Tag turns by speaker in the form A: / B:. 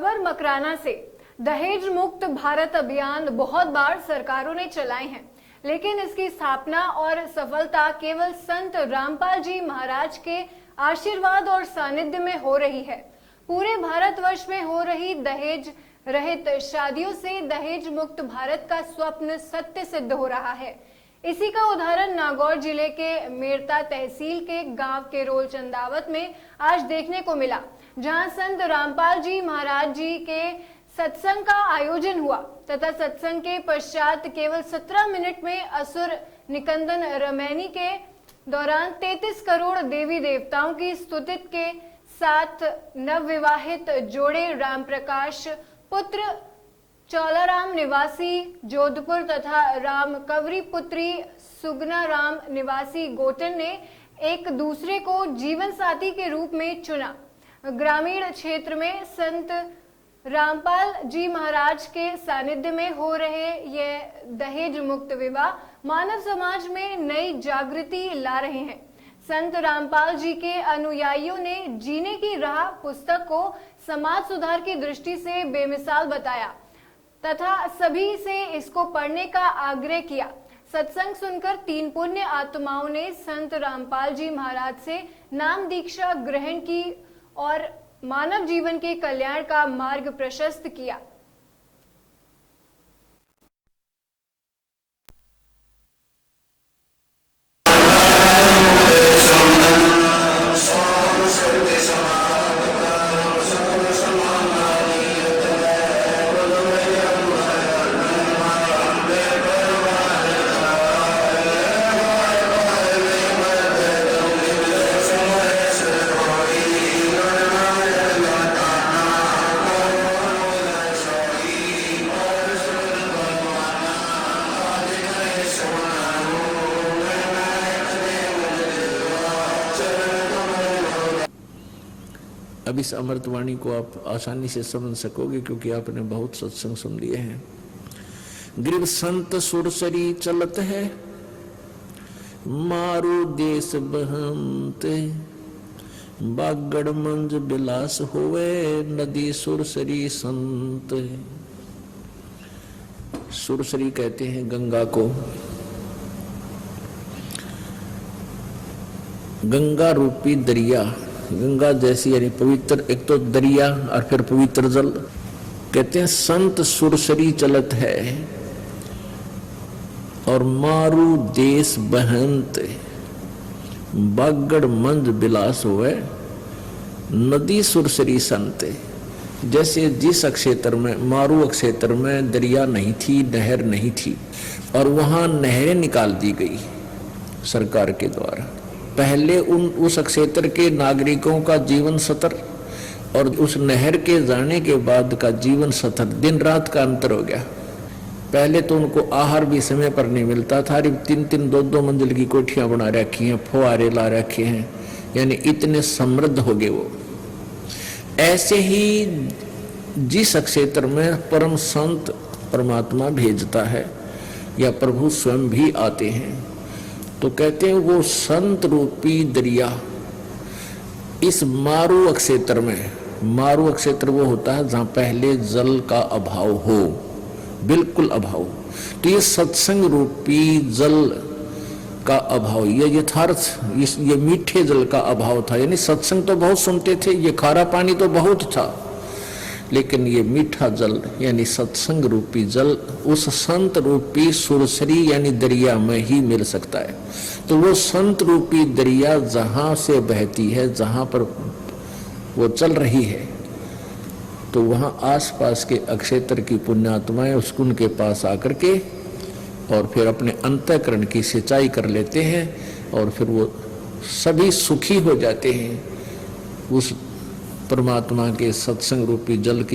A: खबर मकराना से। दहेज मुक्त भारत अभियान बहुत बार सरकारों ने चलाए हैं, लेकिन इसकी स्थापना और सफलता केवल संत रामपाल जी महाराज के आशीर्वाद और सानिध्य में हो रही है। पूरे भारतवर्ष में हो रही दहेज रहित शादियों से दहेज मुक्त भारत का स्वप्न सत्य सिद्ध हो रहा है। इसी का उदाहरण नागौर जिले के मेरता तहसील के गांव केरोल चंदावत में आज देखने को मिला, जहां संत रामपाल जी महाराज जी के सत्संग का आयोजन हुआ तथा सत्संग के पश्चात केवल 17 मिनट में असुर निकंदन रमैनी के दौरान 33 करोड़ देवी देवताओं की स्तुति के साथ नवविवाहित जोड़े राम प्रकाश पुत्र चौलाराम निवासी जोधपुर तथा राम कंवरी पुत्री सुगना राम निवासी गोटन ने एक दूसरे को जीवन साथी के रूप में चुना। ग्रामीण क्षेत्र में संत रामपाल जी महाराज के सानिध्य में हो रहे ये दहेज मुक्त विवाह मानव समाज में नई जागृति ला रहे हैं। संत रामपाल जी के अनुयायियों ने जीने की राह पुस्तक को समाज सुधार की दृष्टि से बेमिसाल बताया तथा सभी से इसको पढ़ने का आग्रह किया। सत्संग सुनकर 3 पुण्य आत्माओं ने संत रामपाल जी महाराज से नाम दीक्षा ग्रहण की और मानव जीवन के कल्याण का मार्ग प्रशस्त किया।
B: अब इस अमृतवाणी को आप आसानी से समझ सकोगे, क्योंकि आपने बहुत सत्संग सुन लिए हैं। ग्रीव संत सुरसरी चलत है, मारू देश बहंत, बागड़ मंज बिलास होवे, नदी सुरसरी संत। सुरसरी कहते हैं गंगा को। गंगा रूपी दरिया, गंगा जैसी यानी पवित्र, एक तो दरिया और फिर पवित्र जल। कहते हैं संत सुरसरी चलत है और मारू देश बहंत, बागड़ मंज बिलास होवे, नदी सुरसरी संत। जैसे जिस क्षेत्र में, मारू क्षेत्र में दरिया नहीं थी, नहर नहीं थी, और वहां नहरें निकाल दी गई सरकार के द्वारा। पहले उस क्षेत्र के नागरिकों का जीवन स्तर और उस नहर के जाने के बाद का जीवन स्तर दिन रात का अंतर हो गया। पहले तो उनको आहार भी समय पर नहीं मिलता था। 3-3, 2-2 मंजिल की कोठियां बना रखी हैं, फुहारे ला रखे हैं, यानी इतने समृद्ध हो गए वो। ऐसे ही जिस क्षेत्र में परम संत परमात्मा भेजता है या प्रभु स्वयं भी आते हैं, तो कहते हैं वो संत रूपी दरिया इस मारू क्षेत्र में, मारू क्षेत्र वो होता है जहां पहले जल का अभाव हो, बिल्कुल अभाव। तो ये सत्संग रूपी जल का अभाव, ये यथार्थ, ये मीठे जल का अभाव था। यानी सत्संग तो बहुत सुनते थे, ये खारा पानी तो बहुत था, लेकिन ये मीठा जल यानी सत्संग रूपी जल उस संत रूपी सुरसरी यानी दरिया में ही मिल सकता है। तो वो संत रूपी दरिया जहां से बहती है, जहां पर वो चल रही है, तो वहां आसपास के क्षेत्र की पुण्यात्माएं उसको उनके पास आकर के और फिर अपने अंतःकरण की सिंचाई कर लेते हैं और फिर वो सभी सुखी हो जाते हैं उस परमात्मा के सत्संग रूपी जल की